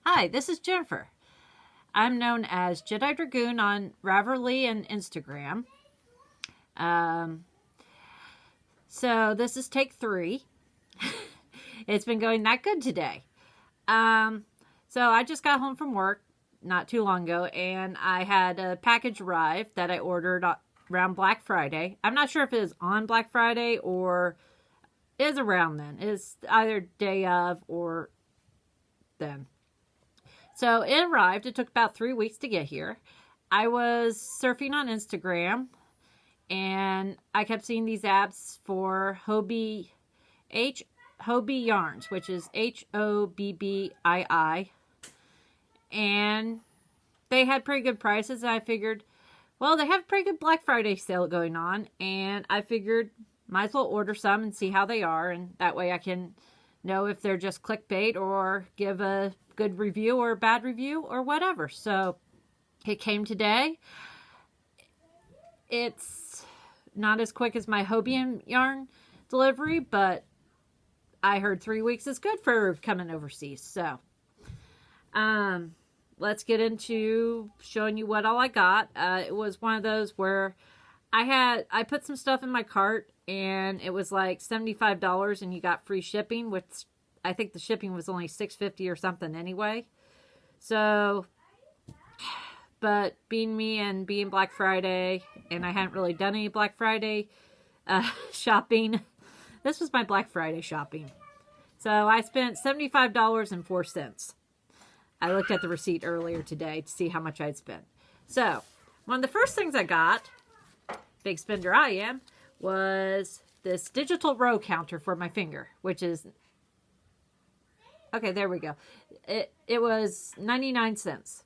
Hi, this is Jennifer. I'm known as Jedi Dragoon on Ravelry and Instagram. So this is take 3. It's been going that good today. So I just got home from work not too long ago, and I had a package arrive that I ordered around Black Friday. I'm not sure if it was on Black Friday or is around then. It's either day of or then. So it arrived. It took about 3 weeks to get here. I was surfing on Instagram, and I kept seeing these ads for Hobbii Yarns, which is Hobbii. And they had pretty good prices. And I figured, well, they have a pretty good Black Friday sale going on. And I figured, might as well order some and see how they are. And that way I can know if they're just clickbait or give a good review or a bad review or whatever. So it came today. It's not as quick as my Hobbii Yarn delivery, but I heard 3 weeks is good for coming overseas. So let's get into showing you what all I got. It was one of those where I put some stuff in my cart and it was like $75 and you got free shipping, which I think the shipping was only $6.50 or something anyway. So, but being me and being Black Friday, and I hadn't really done any Black Friday shopping. This was my Black Friday shopping. So I spent $75.04. I looked at the receipt earlier today to see how much I'd spent. So, one of the first things I got, big spender I am, was this digital row counter for my finger, which is, okay, there we go. It was 99 cents.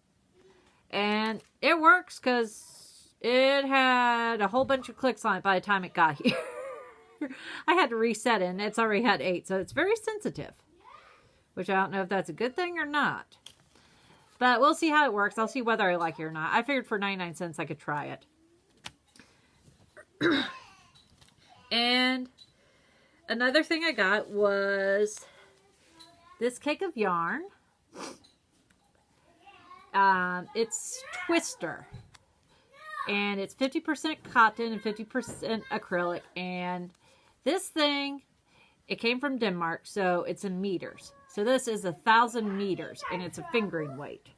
And it works because it had a whole bunch of clicks on it by the time it got here. I had to reset it, and it's already had 8, so it's very sensitive. Which I don't know if that's a good thing or not. But we'll see how it works. I'll see whether I like it or not. I figured for 99 cents I could try it. And another thing I got was this cake of yarn. It's Twister. And it's 50% cotton and 50% acrylic. And this thing, it came from Denmark, so it's in meters. So this is 1,000 meters, and it's a fingering weight.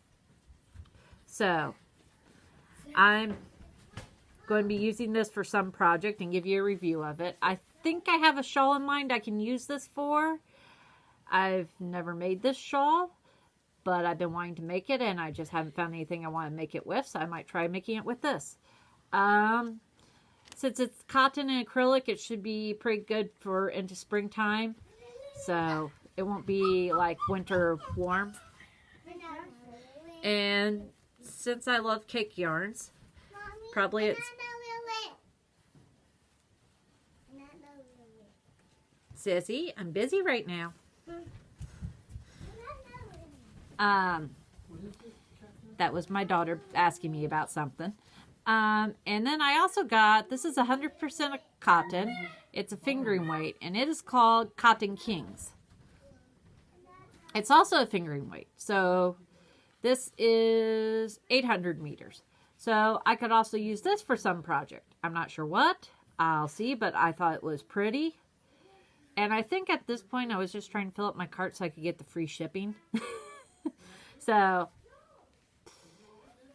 So I'm going to be using this for some project and give you a review of it. I think I have a shawl in mind I can use this for. I've never made this shawl, but I've been wanting to make it, and I just haven't found anything I want to make it with, so I might try making it with this. Since it's cotton and acrylic, it should be pretty good for into springtime, so it won't be like winter warm. And since I love cake yarns, probably it's... Sissy, I'm busy right now. That was my daughter asking me about something. And then I also got, this is 100% cotton. It's a fingering weight, and it is called Cotton Kings. It's also a fingering weight. So this is 800 meters. So I could also use this for some project. I'm not sure what. I'll see, but I thought it was pretty. And I think at this point I was just trying to fill up my cart so I could get the free shipping. So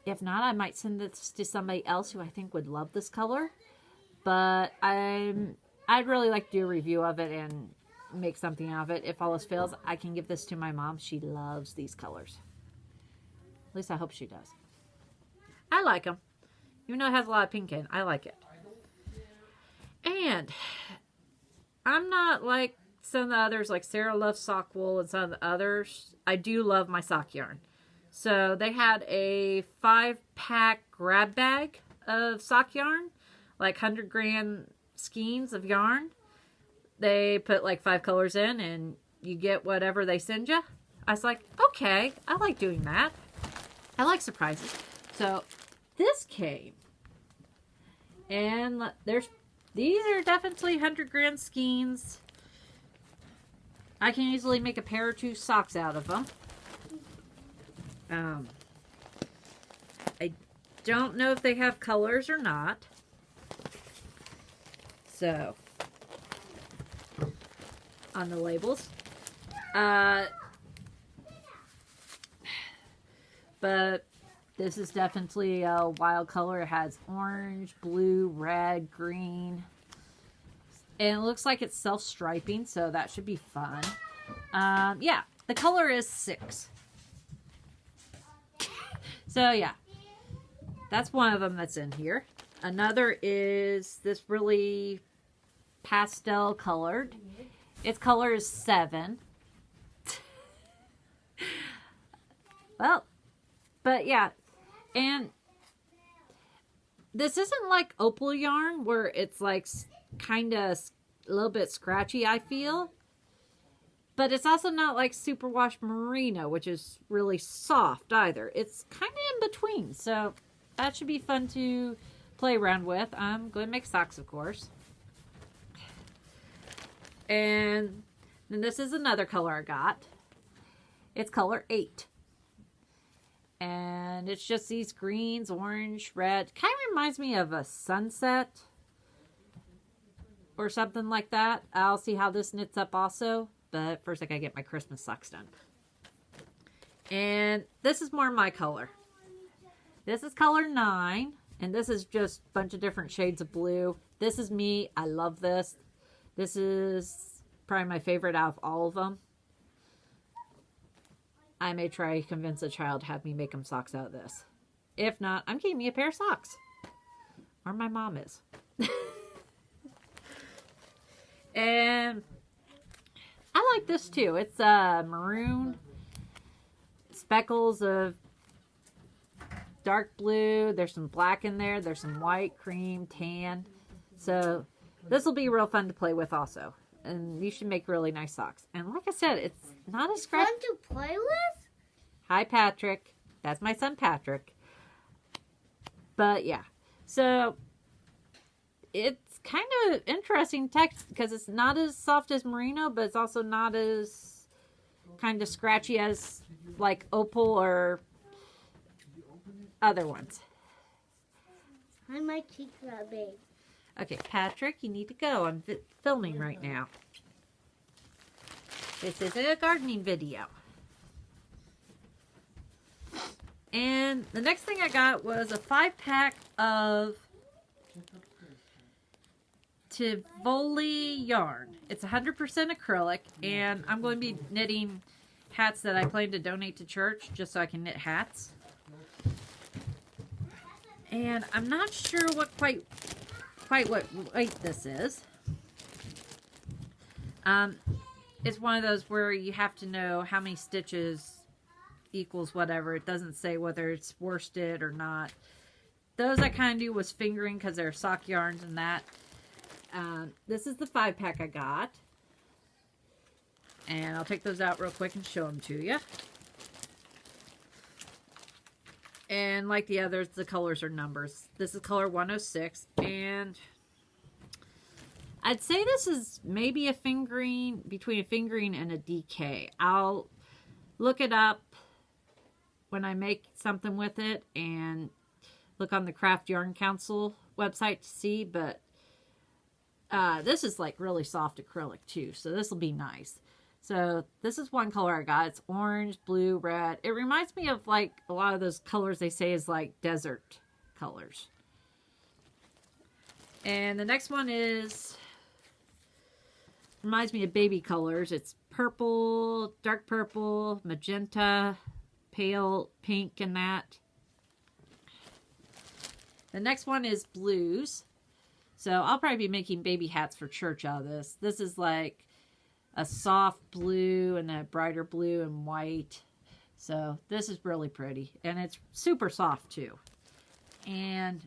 if not, I might send this to somebody else who I think would love this color. But I'd really like to do a review of it and make something out of it. If all else fails, I can give this to my mom. She loves these colors. At least I hope she does. I like them. Even though it has a lot of pink in it, I like it. And I'm not like some of the others, like Sarah loves sock wool and some of the others. I do love my sock yarn. So they had a 5-pack grab bag of sock yarn, like 100-gram skeins of yarn. They put like 5 colors in and you get whatever they send you. I was like, okay, I like doing that. I like surprises. So this came, and these are definitely 100-gram skeins. I can easily make a pair or 2 socks out of them. I don't know if they have colors or not. So, on the labels. But this is definitely a wild color. It has orange, blue, red, green. And it looks like it's self-striping, so that should be fun. Yeah, the color is 6. So, yeah. That's one of them that's in here. Another is this really pastel colored. Its color is 7. Well, but yeah. And this isn't like opal yarn where it's like kind of a little bit scratchy, I feel. But it's also not like Superwash merino, which is really soft either. It's kind of in between. So that should be fun to play around with. I'm going to make socks, of course. And then this is another color I got. It's color 8. And it's just these greens, orange, red. Kind of reminds me of a sunset or something like that. I'll see how this knits up also. But first I gotta get my Christmas socks done. And this is more my color. This is color 9. And this is just a bunch of different shades of blue. This is me. I love this. This is probably my favorite out of all of them. I may try to convince a child to have me make them socks out of this. If not, I'm getting me a pair of socks. Or my mom is. And I like this too. It's maroon. Speckles of dark blue. There's some black in there. There's some white, cream, tan. So this will be real fun to play with also. And you should make really nice socks. And like I said, it's not a scratch. Fun to play with? Hi, Patrick. That's my son, Patrick. But yeah. So it's kind of interesting text because it's not as soft as merino, but it's also not as kind of scratchy as like opal or other ones. I might keep that big. Okay, Patrick, you need to go. I'm filming right now. This isn't a gardening video. And the next thing I got was a 5-pack of Tivoli yarn. It's 100% acrylic, and I'm going to be knitting hats that I plan to donate to church just so I can knit hats. And I'm not sure what quite what weight this is. It's one of those where you have to know how many stitches equals whatever. It doesn't say whether it's worsted or not. Those I kind of do was fingering because they're sock yarns and that. This is the 5-pack I got. And I'll take those out real quick and show them to you. And like the others, the colors are numbers. This is color 106. And I'd say this is maybe a fingering, between a fingering and a DK. I'll look it up when I make something with it and look on the Craft Yarn Council website to see. But this is like really soft acrylic too. So this will be nice. So this is one color I got. It's orange, blue, red. It reminds me of like a lot of those colors they say is like desert colors. And the next one is, reminds me of baby colors. It's purple, dark purple, magenta, pale pink and that. The next one is blues. So I'll probably be making baby hats for church out of this. This is like a soft blue and a brighter blue and white. So this is really pretty. And it's super soft too. And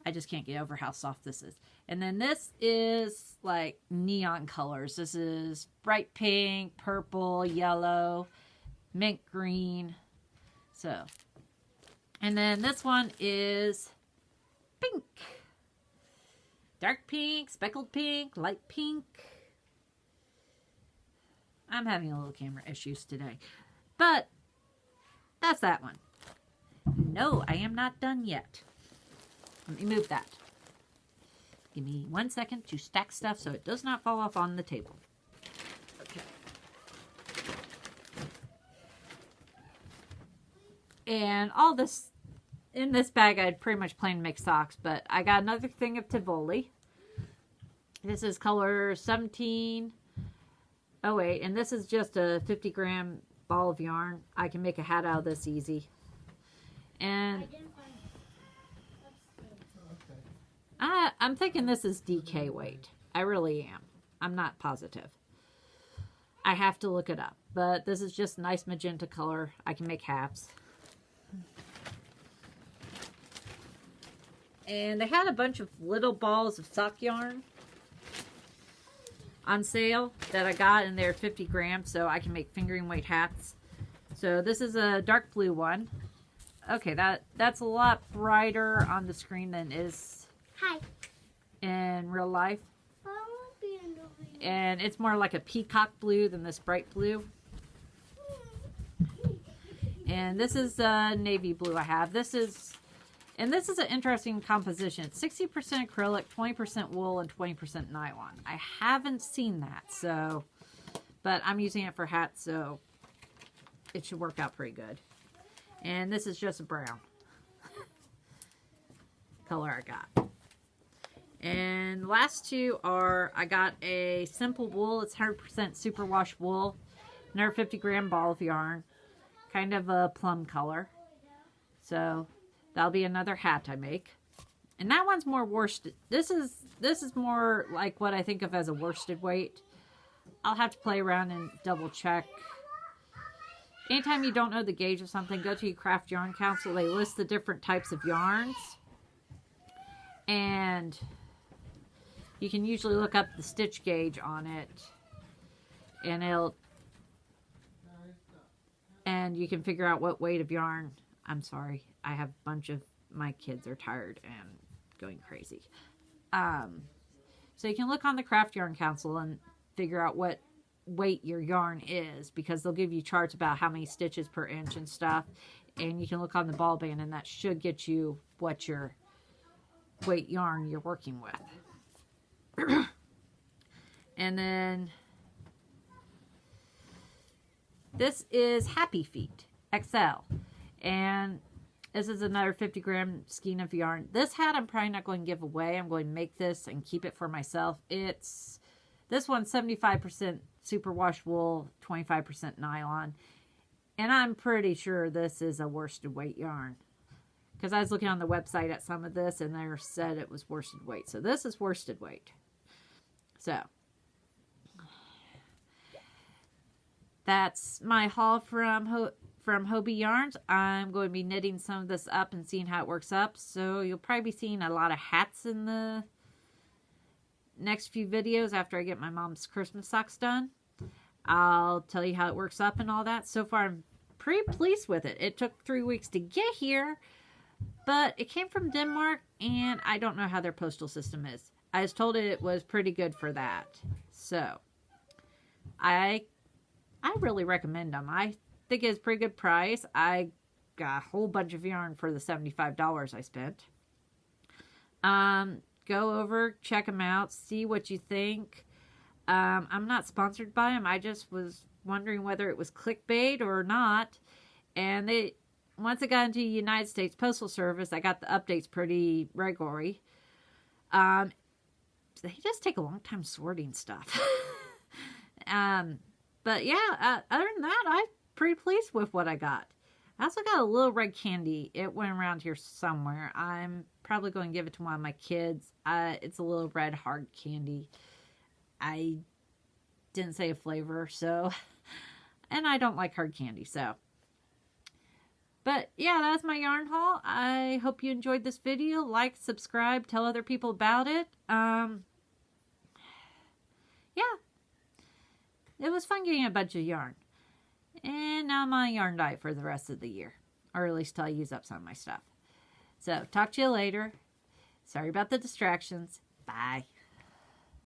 I just can't get over how soft this is. And then this is like neon colors. This is bright pink, purple, yellow, mint green. So, and then this one is pink. Dark pink, speckled pink, light pink. I'm having a little camera issues today. But that's that one. No, I am not done yet. Let me move that. Give me 1 second to stack stuff so it does not fall off on the table. Okay. And all this, in this bag, I'd pretty much plan to make socks, but I got another thing of Tivoli. This is color 1708, and this is just a 50-gram ball of yarn. I can make a hat out of this easy. And I'm thinking this is DK weight. I really am. I'm not positive. I have to look it up. But this is just nice magenta color. I can make hats. And they had a bunch of little balls of sock yarn on sale that I got, and they're 50 grams, so I can make fingering weight hats. So this is a dark blue one. Okay, that's a lot brighter on the screen than it is in real life. And it's more like a peacock blue than this bright blue. And this is navy blue I have. This is an interesting composition. It's 60% acrylic, 20% wool, and 20% nylon. I haven't seen that, so, but I'm using it for hats, so it should work out pretty good. And this is just a brown color I got. And the last two are, I got a simple wool. It's 100% superwash wool. Another 50-gram ball of yarn. Kind of a plum color. So that'll be another hat I make. And that one's more worsted. This is more like what I think of as a worsted weight. I'll have to play around and double check. Anytime you don't know the gauge of something, go to your Craft Yarn Council. They list the different types of yarns. And you can usually look up the stitch gauge on it. And you can figure out what weight of yarn. I'm sorry. I have a bunch of my kids are tired and going crazy. So you can look on the Craft Yarn Council and figure out what weight your yarn is, because they'll give you charts about how many stitches per inch and stuff. And you can look on the ball band, and that should get you what your weight yarn you're working with. And then this is Happy Feet XL, and this is another 50-gram skein of yarn. This hat I'm probably not going to give away. I'm going to make this and keep it for myself. This one's 75% superwash wool, 25% nylon, and I'm pretty sure this is a worsted weight yarn, because I was looking on the website at some of this, and they said it was worsted weight. So this is worsted weight. So that's my haul from Hobbii Yarns. I'm going to be knitting some of this up and seeing how it works up. So you'll probably be seeing a lot of hats in the next few videos after I get my mom's Christmas socks done. I'll tell you how it works up and all that. So far, I'm pretty pleased with it. It took 3 weeks to get here, but it came from Denmark, and I don't know how their postal system is. I was told it was pretty good for that. So I really recommend them. I think it's a pretty good price. I got a whole bunch of yarn for the $75 I spent. Go over, check them out, see what you think. I'm not sponsored by them. I just was wondering whether it was clickbait or not. And once I got into the United States Postal Service, I got the updates pretty regularly. They just take a long time sorting stuff. But yeah, other than that, I'm pretty pleased with what I got. I also got a little red candy. It went around here somewhere. I'm probably going to give it to one of my kids. It's a little red hard candy. I didn't say a flavor, so, and I don't like hard candy, so. But yeah, that's my yarn haul. I hope you enjoyed this video. Like, subscribe, tell other people about it. Yeah. It was fun getting a bunch of yarn. And now I'm on a yarn diet for the rest of the year. Or at least till I use up some of my stuff. So, talk to you later. Sorry about the distractions. Bye.